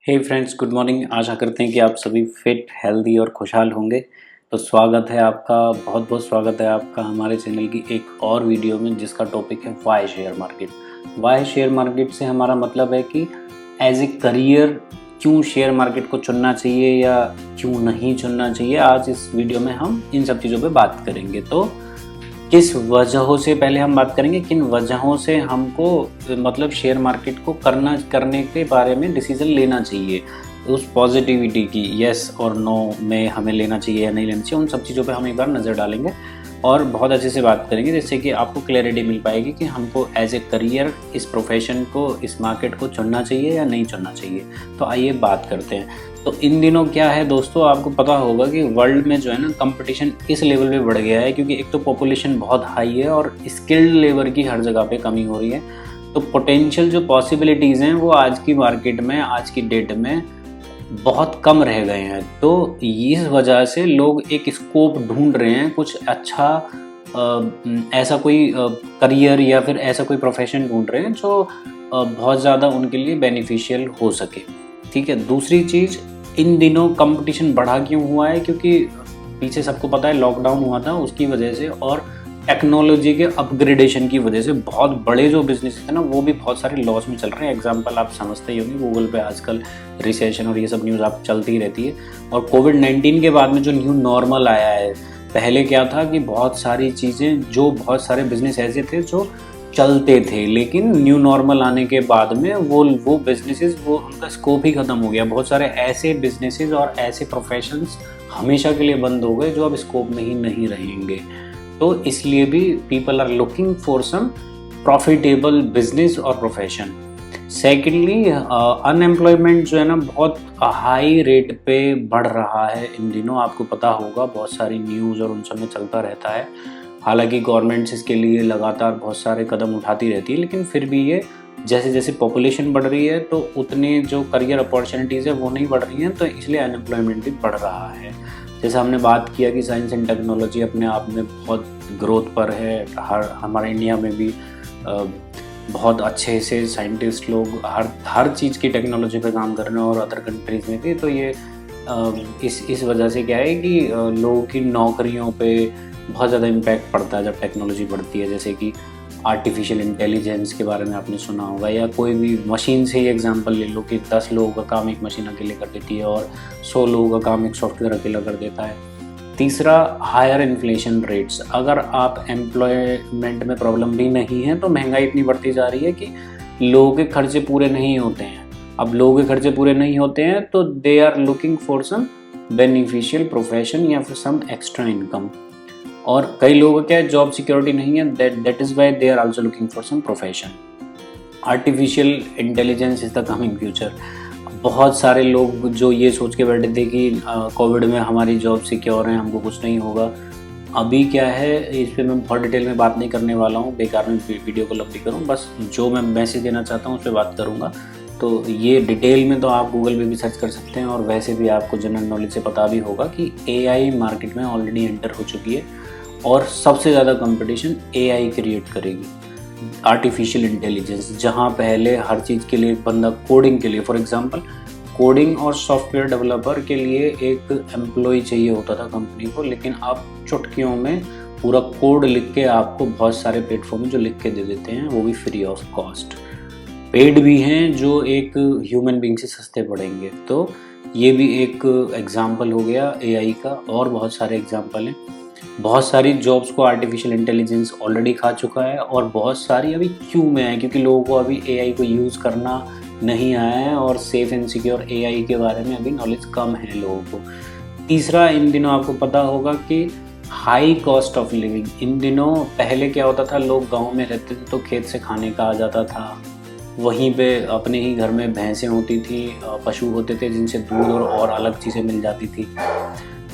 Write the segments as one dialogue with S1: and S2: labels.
S1: हे friends, good morning. आशा करते हैं कि आप सभी फिट, हेल्दी और खुशहाल होंगे। तो स्वागत है आपका, बहुत बहुत स्वागत है आपका हमारे चैनल की एक और वीडियो में, जिसका टॉपिक है why share market. Why share market से हमारा मतलब है कि एज ए करियर क्यों शेयर मार्केट को चुनना चाहिए या क्यों नहीं चुनना चाहिए। आज इस वीडियो में हम इन सब चीज़ों पे बात करेंगे। तो किस वजहों से, पहले हम बात करेंगे किन वजहों से हमको मतलब शेयर मार्केट को करने के बारे में डिसीजन लेना चाहिए। उस पॉजिटिविटी की येस और नो में हमें लेना चाहिए या नहीं लेना चाहिए, उन सब चीज़ों पे हम एक बार नज़र डालेंगे और बहुत अच्छे से बात करेंगे, जिससे कि आपको क्लैरिटी मिल पाएगी कि हमको एज ए करियर इस प्रोफेशन को, इस मार्केट को चुनना चाहिए या नहीं चुनना चाहिए। तो आइए बात करते हैं। तो इन दिनों क्या है दोस्तों, आपको पता होगा कि वर्ल्ड में जो है ना, कंपटीशन इस लेवल पे बढ़ गया है क्योंकि एक तो पॉपुलेशन बहुत हाई है और स्किल्ड लेबर की हर जगह पे कमी हो रही है। तो पोटेंशियल जो पॉसिबिलिटीज़ हैं वो आज की मार्केट में, आज की डेट में बहुत कम रह गए हैं। तो इस वजह से लोग एक स्कोप ढूंढ रहे हैं, कुछ अच्छा ऐसा कोई करियर या फिर ऐसा कोई प्रोफेशन ढूंढ रहे हैं जो बहुत ज़्यादा उनके लिए बेनिफिशियल हो सके। ठीक है। दूसरी चीज़, इन दिनों कंपटीशन बढ़ा क्यों हुआ है, क्योंकि पीछे सबको पता है लॉकडाउन हुआ था, उसकी वजह से और टेक्नोलॉजी के अपग्रेडेशन की वजह से बहुत बड़े जो बिजनेस थे ना, वो भी बहुत सारे लॉस में चल रहे हैं। एग्जांपल आप समझते ही होंगे, गूगल पे आजकल रिसेशन और ये सब न्यूज़ आप चलती ही रहती है। और कोविड-19 के बाद में जो न्यू नॉर्मल आया है, पहले क्या था कि बहुत सारी चीज़ें, जो बहुत सारे बिजनेस ऐसे थे जो चलते थे, लेकिन न्यू नॉर्मल आने के बाद में वो बिजनेसेस, वो उनका स्कोप ही ख़त्म हो गया। बहुत सारे ऐसे बिजनेसेस और ऐसे प्रोफेशंस हमेशा के लिए बंद हो गए जो अब स्कोप में ही नहीं रहेंगे। तो इसलिए भी people are looking for some profitable business और प्रोफेशन। सेकेंडली, अनएम्प्लॉयमेंट जो है ना, बहुत हाई रेट पे बढ़ रहा है इन दिनों। आपको पता होगा, बहुत सारी न्यूज़ और उन सब में चलता रहता है। हालांकि गवर्नमेंट्स इसके लिए लगातार बहुत सारे कदम उठाती रहती है, लेकिन फिर भी ये जैसे जैसे पॉपुलेशन बढ़ रही है तो उतने जो करियर अपॉर्चुनिटीज़ है वो नहीं बढ़ रही हैं, तो इसलिए अनएम्प्लॉयमेंट भी बढ़ रहा है। जैसे हमने बात किया कि साइंस एंड टेक्नोलॉजी अपने आप में बहुत ग्रोथ पर है। हमारे इंडिया में भी बहुत अच्छे से साइंटिस्ट लोग हर चीज़ की टेक्नोलॉजी पे काम कर रहे हैं और अदर कंट्रीज़ में भी। तो ये इस वजह से क्या है कि लोगों की नौकरियों पे बहुत ज़्यादा इम्पैक्ट पड़ता है जब टेक्नोलॉजी बढ़ती है। जैसे कि आर्टिफिशियल इंटेलिजेंस के बारे में आपने सुना होगा, या कोई भी मशीन से ही एग्जांपल ले लो कि 10 लोगों का काम एक मशीन अकेले कर देती है और 100 लोगों का काम एक सॉफ्टवेयर अकेला कर देता है। तीसरा, हायर इन्फ्लेशन रेट्स। अगर आप एम्प्लॉयमेंट में प्रॉब्लम भी नहीं है तो महंगाई इतनी बढ़ती जा रही है कि लोगों के खर्चे पूरे नहीं होते हैं। अब लोगों के खर्चे पूरे नहीं होते हैं तो they are looking for some beneficial profession या फिर सम एक्स्ट्रा इनकम। और कई लोगों क्या है, जॉब सिक्योरिटी नहीं है, that is why they are also looking for some profession. Artificial intelligence is the coming future. बहुत सारे लोग जो ये सोच के बैठे थे कि कोविड में हमारी जॉब सिक्योर है, हमको कुछ नहीं होगा। अभी क्या है, इस पर मैं बहुत डिटेल में बात नहीं करने वाला हूँ, बेकार में वीडियो को लंबी करूँ। बस जो मैं मैसेज देना चाहता हूँ उस पर बात करूँगा। तो ये डिटेल में तो आप गूगल पे भी सर्च कर सकते हैं, और वैसे भी आपको जनरल नॉलेज से पता भी होगा कि एआई मार्केट में ऑलरेडी एंटर हो चुकी है और सबसे ज़्यादा कंपटीशन एआई क्रिएट करेगी, आर्टिफिशियल इंटेलिजेंस। जहाँ पहले हर चीज़ के लिए एक बंदा कोडिंग के लिए, फॉर एग्जांपल कोडिंग और सॉफ्टवेयर डेवलपर के लिए एक एम्प्लॉय चाहिए होता था कंपनी को, लेकिन अब चुटकियों में पूरा कोड लिख के आपको बहुत सारे प्लेटफॉर्म में जो लिख के दे देते हैं, वो भी फ्री ऑफ कॉस्ट। पेड भी हैं जो एक ह्यूमन बीइंग से सस्ते पड़ेंगे। तो ये भी एक एग्जाम्पल हो गया एआई का, और बहुत सारे एग्जाम्पल हैं। बहुत सारी जॉब्स को आर्टिफिशियल इंटेलिजेंस ऑलरेडी खा चुका है और बहुत सारी अभी क्यू में है, क्योंकि लोगों को अभी एआई को यूज़ करना नहीं आया है और सेफ एंड सिक्योर एआई के बारे में अभी नॉलेज कम है लोगों को। तीसरा, इन दिनों आपको पता होगा कि हाई कॉस्ट ऑफ लिविंग। इन दिनों पहले क्या होता था, लोग गांव में रहते थे तो खेत से खाने का आ जाता था, वहीं पे अपने ही घर में भैंसें होती थी, पशु होते थे जिनसे दूध और अलग चीज़ें मिल जाती थी।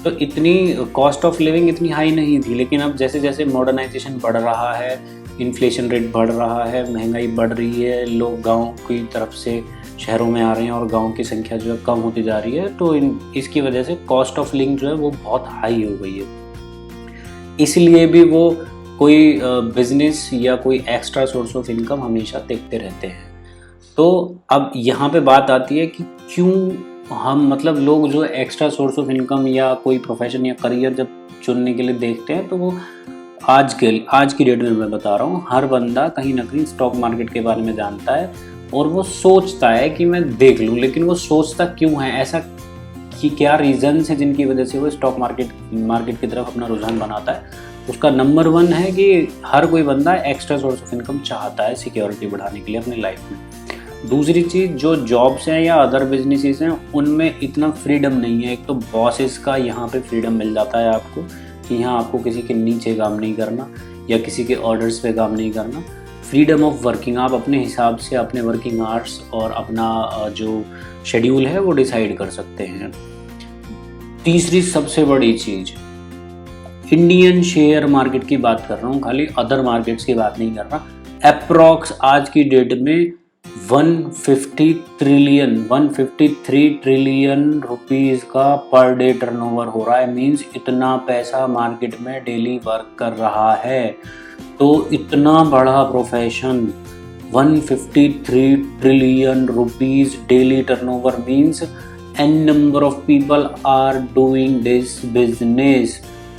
S1: तो इतनी कॉस्ट ऑफ लिविंग इतनी हाई नहीं थी। लेकिन अब जैसे जैसे मॉडर्नाइजेशन बढ़ रहा है, इन्फ्लेशन रेट बढ़ रहा है, महंगाई बढ़ रही है, लोग गांव की तरफ से शहरों में आ रहे हैं और गांव की संख्या जो है कम होती जा रही है, तो इसकी वजह से कॉस्ट ऑफ लिविंग जो है वो बहुत हाई हो गई है। इसलिए भी वो कोई बिजनेस या कोई एक्स्ट्रा सोर्स ऑफ इनकम हमेशा देखते रहते हैं। तो अब यहाँ पे बात आती है कि क्यों हम मतलब लोग जो एक्स्ट्रा सोर्स ऑफ इनकम या कोई प्रोफेशन या करियर जब चुनने के लिए देखते हैं, तो वो आज की डेट में मैं बता रहा हूँ, हर बंदा कहीं ना कहीं स्टॉक मार्केट के बारे में जानता है और वो सोचता है कि मैं देख लूँ, लेकिन वो सोचता क्यों है, ऐसा कि क्या रीजंस है जिनकी वजह से वो स्टॉक मार्केट की तरफ अपना रुझान बनाता है। उसका नंबर 1 है कि हर कोई बंदा एक्स्ट्रा सोर्स ऑफ इनकम चाहता है सिक्योरिटी बढ़ाने के लिए अपनी लाइफ में। दूसरी चीज़, जो जॉब्स हैं या अदर बिजनेसेस हैं उनमें इतना फ्रीडम नहीं है। एक तो बॉसेस का यहाँ पे फ्रीडम मिल जाता है आपको कि यहाँ आपको किसी के नीचे काम नहीं करना या किसी के ऑर्डर्स पे काम नहीं करना। फ्रीडम ऑफ वर्किंग, आप अपने हिसाब से अपने वर्किंग आवर्स और अपना जो शेड्यूल है वो डिसाइड कर सकते हैं। तीसरी सबसे बड़ी चीज़, इंडियन शेयर मार्केट की बात कर रहा हूँ, खाली अदर मार्केट्स की बात नहीं कर रहा। अप्रॉक्स आज की डेट में 153 ट्रिलियन रुपीस का पर डे टर्नओवर हो रहा है। मींस इतना पैसा मार्केट में डेली वर्क कर रहा है। तो इतना बड़ा profession, 153 trillion rupees daily turnover means n number of people are doing this business.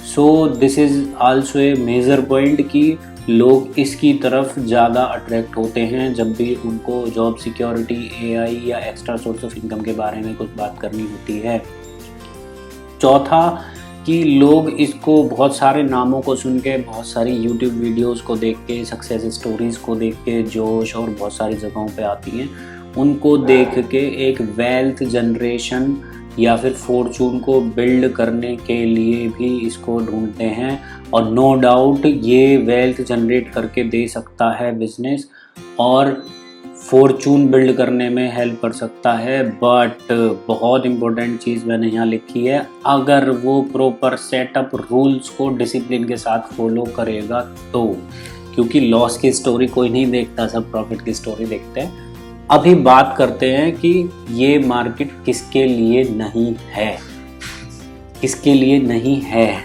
S1: So this is also a major point कि लोग इसकी तरफ ज़्यादा अट्रैक्ट होते हैं जब भी उनको जॉब सिक्योरिटी, AI या एक्स्ट्रा सोर्स ऑफ इनकम के बारे में कुछ बात करनी होती है। चौथा कि लोग इसको बहुत सारे नामों को सुन के, बहुत सारी YouTube वीडियोस को देख के, सक्सेस स्टोरीज़ को देख के जोश और बहुत सारी जगहों पे आती हैं, उनको देख के एक वेल्थ जनरेशन या फिर फॉर्चून को बिल्ड करने के लिए भी इसको ढूंढते हैं। और नो डाउट ये वेल्थ जनरेट करके दे सकता है बिजनेस और फॉर्चून बिल्ड करने में हेल्प कर सकता है। बट बहुत इम्पोर्टेंट चीज़ मैंने यहाँ लिखी है, अगर वो प्रॉपर सेटअप रूल्स को डिसिप्लिन के साथ फॉलो करेगा तो, क्योंकि लॉस की स्टोरी कोई नहीं देखता, सब प्रॉफिट की स्टोरी देखते हैं। अभी बात करते हैं कि ये मार्केट किसके लिए नहीं है। किसके लिए नहीं है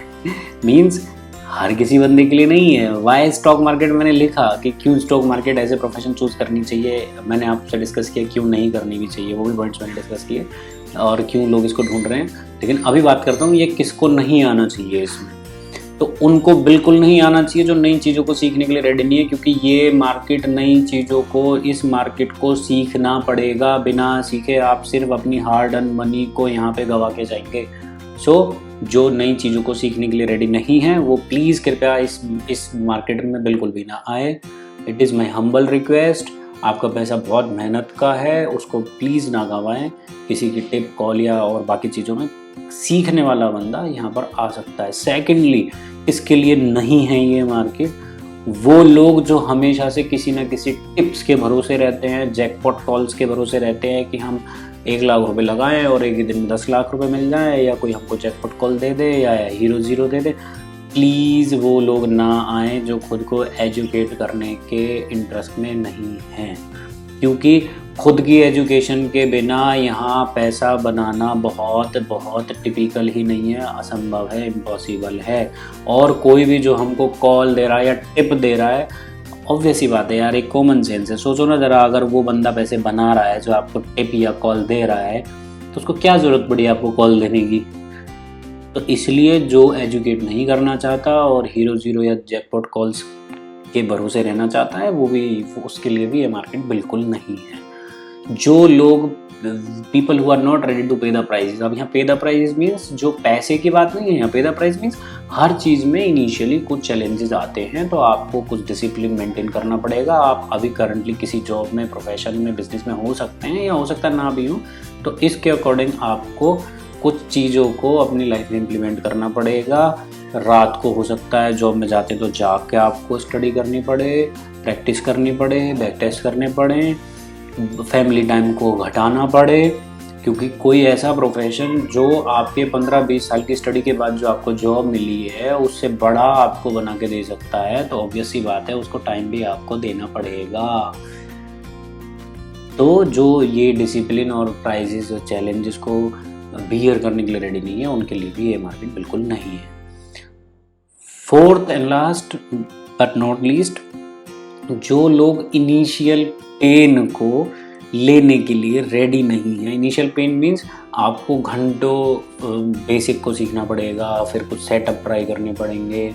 S1: मींस हर किसी बंदे के लिए नहीं है। वाई स्टॉक मार्केट, मैंने लिखा कि क्यों स्टॉक मार्केट ऐसे प्रोफेशन चूज करनी चाहिए, मैंने आपसे डिस्कस किया क्यों नहीं करनी भी चाहिए, वो भी पॉइंट्स मैंने डिस्कस किए और क्यों लोग इसको ढूंढ रहे हैं। लेकिन अभी बात करता हूँ ये किसको नहीं आना चाहिए इसमें। तो उनको बिल्कुल नहीं आना चाहिए जो नई चीज़ों को सीखने के लिए रेडी नहीं है, क्योंकि ये मार्केट नई चीज़ों को, इस मार्केट को सीखना पड़ेगा। बिना सीखे आप सिर्फ अपनी हार्ड अर्न मनी को यहाँ पे गवा के जाएंगे। सो जो नई चीज़ों को सीखने के लिए रेडी नहीं है वो प्लीज़ कृपया इस मार्केट में बिल्कुल भी ना आए। It is my humble request. आपका पैसा बहुत मेहनत का है, उसको प्लीज़ ना गंवाएं किसी की टिप, कॉल या और बाकी चीज़ों में। सीखने वाला बंदा यहाँ पर आ सकता है। सेकेंडली, इसके लिए नहीं है ये मार्केट वो लोग जो हमेशा से किसी न किसी टिप्स के भरोसे रहते हैं, जैकपॉट कॉल्स के भरोसे रहते हैं कि हम 1 लाख रुपए लगाएं और एक ही दिन में 10 लाख रुपए मिल जाए, या कोई हमको जैकपॉट कॉल दे दे या hero zero they they. Please वो लोग ना आए जो खुद को एजुकेट करने के इंटरेस्ट में नहीं हैं, क्योंकि खुद की एजुकेशन के बिना यहाँ पैसा बनाना बहुत बहुत टिपिकल ही नहीं है, असंभव है, इम्पॉसिबल है। और कोई भी जो हमको कॉल दे रहा है या टिप दे रहा है, ऑब्वियस ही बात है यार, एक कॉमन सेंस है। सोचो ना ज़रा, अगर वो बंदा पैसे बना रहा है जो आपको टिप या कॉल दे रहा है, तो उसको क्या ज़रूरत पड़ी आपको कॉल देने की। तो इसलिए जो एजुकेट नहीं करना चाहता और हीरो ज़ीरो या जैकपॉट कॉल्स के भरोसे रहना चाहता है, वो भी, उसके लिए भी ये मार्केट बिल्कुल नहीं है। जो लोग, people who are not ready to pay the prices, अब यहाँ पे द प्राइजेस मीन्स जो पैसे की बात नहीं है, यहाँ पे द प्राइस मीन्स हर चीज़ में इनिशियली कुछ चैलेंजेस आते हैं, तो आपको कुछ डिसिप्लिन मेंटेन करना पड़ेगा। आप अभी करंटली किसी जॉब में, प्रोफेशन में, बिजनेस में हो सकते हैं या हो सकता है ना भी हो, तो इसके अकॉर्डिंग आपको कुछ चीज़ों को अपनी लाइफ में इम्प्लीमेंट करना पड़ेगा। रात को हो सकता है जॉब में जाते तो जाग के आपको स्टडी करनी पड़े, प्रैक्टिस करनी पड़े, बैक टेस्ट करने पड़े, फैमिली टाइम को घटाना पड़े, क्योंकि कोई ऐसा प्रोफेशन जो आपके 15-20 साल की स्टडी के बाद जो आपको जॉब मिली है उससे बड़ा आपको बना के दे सकता है, तो ऑब्वियस सी बात है उसको टाइम भी आपको देना पड़ेगा। तो जो ये डिसिप्लिन और प्राइजेस और चैलेंजेस को बियर करने के लिए रेडी नहीं है, उनके लिए भी ये मार्केट बिल्कुल नहीं है। Fourth and last but not least, जो लोग इनिशियल पेन को लेने के लिए रेडी नहीं है। इनिशियल पेन मीन्स आपको घंटों बेसिक को सीखना पड़ेगा, फिर कुछ सेटअप ट्राई करने पड़ेंगे।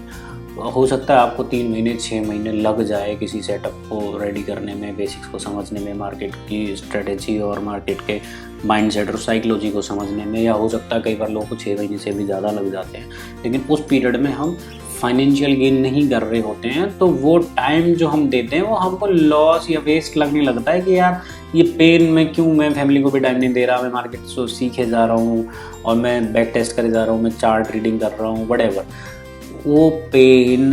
S1: हो सकता है आपको 3 महीने 6 महीने लग जाए किसी सेटअप को रेडी करने में, बेसिक्स को समझने में, मार्केट की स्ट्रेटेजी और मार्केट के माइंडसेट और साइकोलॉजी को समझने में, या हो सकता है कई बार लोगों को 6 महीने से भी ज़्यादा लग जाते हैं। लेकिन उस पीरियड में हम फाइनेंशियल गेन नहीं कर रहे होते हैं, तो वो टाइम जो हम देते हैं वो हमको लॉस या वेस्ट लगने लगता है कि यार ये पेन में क्यों, मैं फैमिली को भी टाइम नहीं दे रहा, मैं मार्केट से सीखे जा रहा हूँ और मैं बैक टेस्ट करे जा रहा हूँ, मैं चार्ट रीडिंग कर रहा हूँ, व्हाटएवर। वो पेन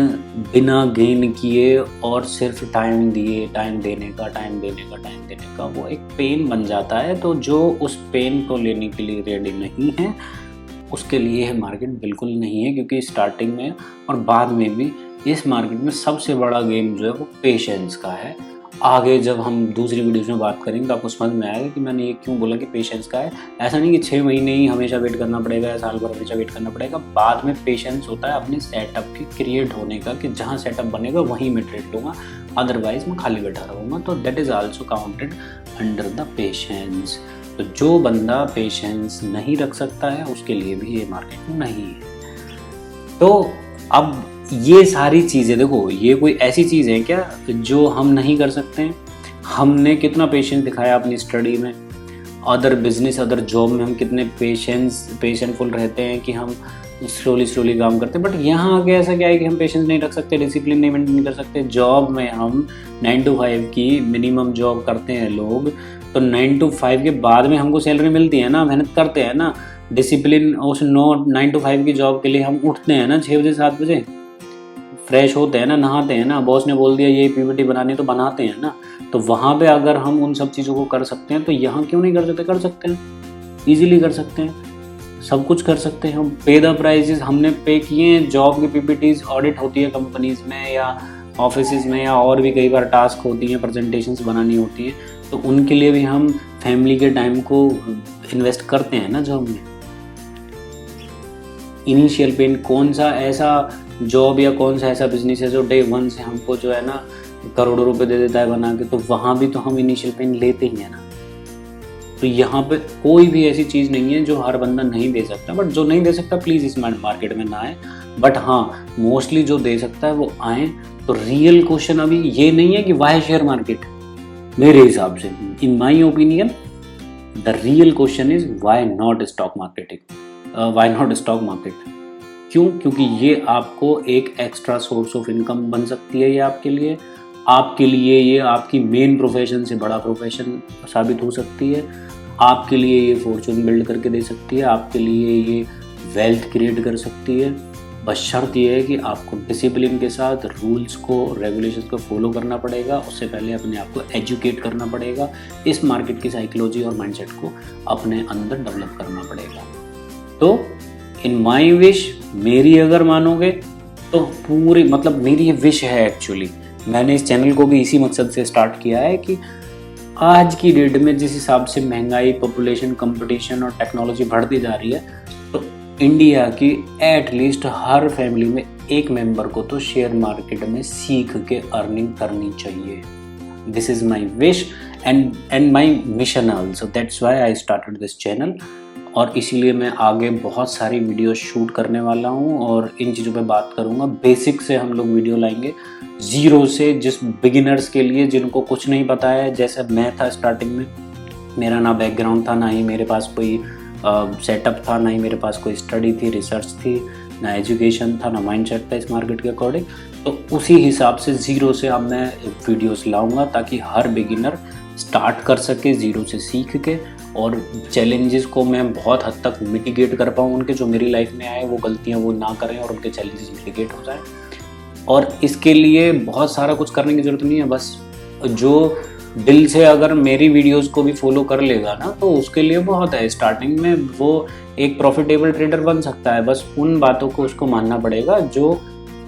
S1: बिना गेन किए और सिर्फ टाइम देने का वो एक पेन बन जाता है। तो जो उस पेन को लेने के लिए रेडी नहीं है उसके लिए मार्केट बिल्कुल नहीं है, क्योंकि स्टार्टिंग में और बाद में भी इस मार्केट में सबसे बड़ा गेम जो है वो पेशेंस का है। आगे जब हम दूसरी वीडियोस में बात करेंगे तो आपको समझ में आएगा कि मैंने ये क्यों बोला कि पेशेंस का है। ऐसा नहीं कि 6 महीने ही हमेशा वेट करना पड़ेगा या साल भर हमेशा वेट करना पड़ेगा। बाद में पेशेंस होता है अपने सेटअप की क्रिएट होने का, कि जहाँ सेटअप बनेगा वहीं मैं ट्रेड लूँगा, अदरवाइज मैं खाली बैठा रहूँगा। तो that is also counted under the patience. तो जो बंदा पेशेंस नहीं रख सकता है उसके लिए भी ये मार्केट नहीं है। तो अब ये सारी चीज़ें देखो, ये कोई ऐसी चीज़ है क्या जो हम नहीं कर सकते हैं? हमने कितना पेशेंस दिखाया अपनी स्टडी में, अदर बिजनेस अदर जॉब में हम कितने पेशेंटफुल रहते हैं कि हम स्लोली काम करते हैं। बट यहाँ आगे ऐसा क्या है कि हम पेशेंस नहीं रख सकते, डिसिप्लिन नहीं मेंटेन कर सकते। जॉब में हम 9 to 5 की मिनिमम जॉब करते हैं लोग, तो 9 to 5 के बाद में हमको सैलरी मिलती है ना, मेहनत करते हैं ना। डिसिप्लिन उस 9 to 5 की जॉब के लिए हम उठते हैं ना 6 बजे 7 बजे, फ्रेश होते हैं ना, नहाते हैं ना, बॉस ने बोल दिया ये पीपीटी बनानी तो बनाते हैं ना। तो वहाँ पे अगर हम उन सब चीज़ों को कर सकते हैं तो यहाँ क्यों नहीं कर सकते? कर सकते हैं, ईजिली कर सकते हैं, सब कुछ कर सकते हैं। हम पे द प्राइजेस हमने पे किए हैं। जॉब की पीपीटीज ऑडिट होती है कंपनीज में या ऑफिस में, या और भी कई बार टास्क होती हैं, प्रेजेंटेशंस बनानी होती हैं, तो उनके लिए भी हम फैमिली के टाइम को इन्वेस्ट करते हैं ना जॉब में। इनिशियल पेन कौन सा ऐसा जॉब या कौन सा ऐसा बिजनेस है जो डे 1 से हमको जो है ना करोड़ों रुपए दे देता है बना के? तो वहाँ भी तो हम इनिशियल पेन लेते ही है ना। तो यहाँ पे कोई भी ऐसी चीज़ नहीं है जो हर बंदा नहीं दे सकता। बट जो नहीं दे सकता प्लीज़ इस मार्केट में ना आए। बट हाँ, मोस्टली जो दे सकता है वो आए। तो रियल क्वेश्चन अभी ये नहीं है कि वाई शेयर मार्केट, मेरे हिसाब से, in my opinion the real question is why not stock marketing, why not stock market. क्यों? क्योंकि ये आपको एक एक्स्ट्रा सोर्स ऑफ इनकम बन सकती है। ये आपके लिए ये आपकी मेन प्रोफेशन से बड़ा प्रोफेशन साबित हो सकती है। आपके लिए ये फॉर्चून बिल्ड करके दे सकती है, आपके लिए ये वेल्थ क्रिएट कर सकती है। बस शर्त ये है कि आपको डिसिप्लिन के साथ रूल्स को, रेगुलेशंस को फॉलो करना पड़ेगा। उससे पहले अपने आप को एजुकेट करना पड़ेगा, इस मार्केट की साइकोलॉजी और माइंडसेट को अपने अंदर डेवलप करना पड़ेगा। तो इन माई विश, मेरी अगर मानोगे तो पूरी, मतलब मेरी ये विश है एक्चुअली। मैंने इस चैनल को भी इसी मकसद से स्टार्ट किया है कि आज की डेट में जिस हिसाब से महंगाई, पॉपुलेशन, कंपटीशन और टेक्नोलॉजी बढ़ती जा रही है, तो इंडिया की एटलीस्ट हर फैमिली में एक मेंबर को तो शेयर मार्केट में सीख के अर्निंग करनी चाहिए। This is my wish and my mission also. That's why I started this channel. और इसीलिए मैं आगे बहुत सारी वीडियो शूट करने वाला हूँ और इन चीज़ों पे बात करूँगा। बेसिक से हम लोग वीडियो लाएंगे, ज़ीरो से, जिस बिगिनर्स के लिए, जिनको कुछ नहीं पता है। जैसे मैं था स्टार्टिंग में, मेरा ना बैकग्राउंड था, ना ही मेरे पास कोई सेटअप था, ना ही मेरे पास कोई स्टडी थी, रिसर्च थी, ना एजुकेशन था, ना माइंडसेट था इस मार्केट के अकॉर्डिंग। तो उसी हिसाब से ज़ीरो से अब मैं वीडियोस लाऊंगा ताकि हर बिगिनर स्टार्ट कर सके ज़ीरो से सीख के, और चैलेंजेस को मैं बहुत हद तक मिटिगेट कर पाऊँ। उनके जो मेरी लाइफ में आए वो गलतियाँ वो ना करें और उनके चैलेंजेस मिटिगेट हो जाए। और इसके लिए बहुत सारा कुछ करने की ज़रूरत नहीं है। बस जो दिल से अगर मेरी वीडियोस को भी फॉलो कर लेगा ना, तो उसके लिए बहुत है। स्टार्टिंग में वो एक प्रॉफिटेबल ट्रेडर बन सकता है। बस उन बातों को उसको मानना पड़ेगा जो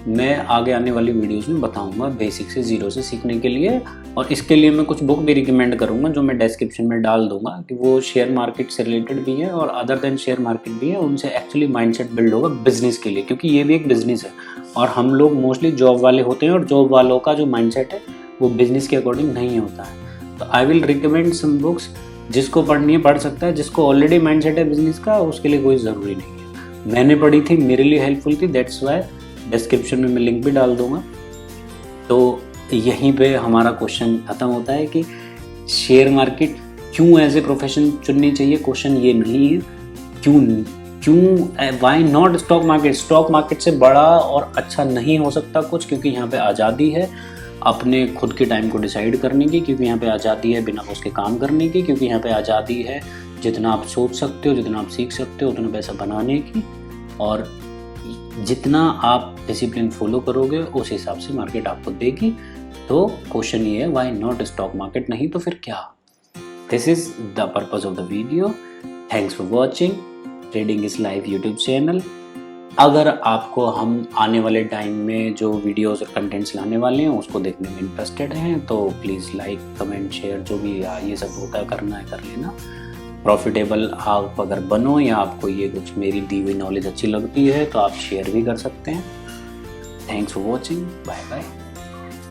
S1: मैं आगे आने वाली वीडियोस में बताऊंगा, बेसिक से ज़ीरो से सीखने के लिए। और इसके लिए मैं कुछ बुक भी रिकमेंड करूंगा जो मैं डिस्क्रिप्शन में डाल दूंगा, कि वो शेयर मार्केट से रिलेटेड भी है और अदर देन शेयर मार्केट भी है। उनसे एक्चुअली माइंडसेट बिल्ड होगा बिजनेस के लिए, क्योंकि ये भी एक बिजनेस है। और हम लोग मोस्टली जॉब वाले होते हैं और जॉब वालों का जो माइंडसेट है वो बिजनेस के अकॉर्डिंग नहीं होता है। तो I will recommend some books, जिसको पढ़नी है पढ़ सकता है, जिसको ऑलरेडी माइंडसेट है बिजनेस का उसके लिए कोई ज़रूरी नहीं है। मैंने पढ़ी थी, मेरे लिए हेल्पफुल थी, दैट्स वाई डिस्क्रिप्शन में मैं लिंक भी डाल दूंगा। तो यहीं पे हमारा क्वेश्चन ख़त्म होता है कि शेयर मार्केट क्यों एज ए प्रोफेशन चुननी चाहिए। क्वेश्चन ये नहीं है क्यों why not stock market. Stock market से बड़ा और अच्छा नहीं हो सकता कुछ, क्योंकि यहाँ पे आज़ादी है अपने खुद के टाइम को डिसाइड करने की, क्योंकि यहाँ पे आज़ादी है बिना उसके काम करने की, क्योंकि यहाँ पे आज़ादी है जितना आप सोच सकते हो, जितना आप सीख सकते हो, उतना पैसा बनाने की, और जितना आप डिसिप्लिन फॉलो करोगे उस हिसाब से मार्केट आपको देगी। तो क्वेश्चन ये है व्हाई नॉट स्टॉक मार्केट, नहीं तो फिर क्या। This is the purpose of the video. Thanks for watching trading is live YouTube channel. अगर आपको हम आने वाले टाइम में जो वीडियोस और कंटेंट्स लाने वाले हैं उसको देखने में इंटरेस्टेड हैं तो प्लीज़ लाइक कमेंट शेयर जो भी ये सब होता है करना है कर लेना। प्रॉफिटेबल आप अगर बनो या आपको ये कुछ मेरी दी हुई नॉलेज अच्छी लगती है तो आप शेयर भी कर सकते हैं। Thanks for watching, bye bye.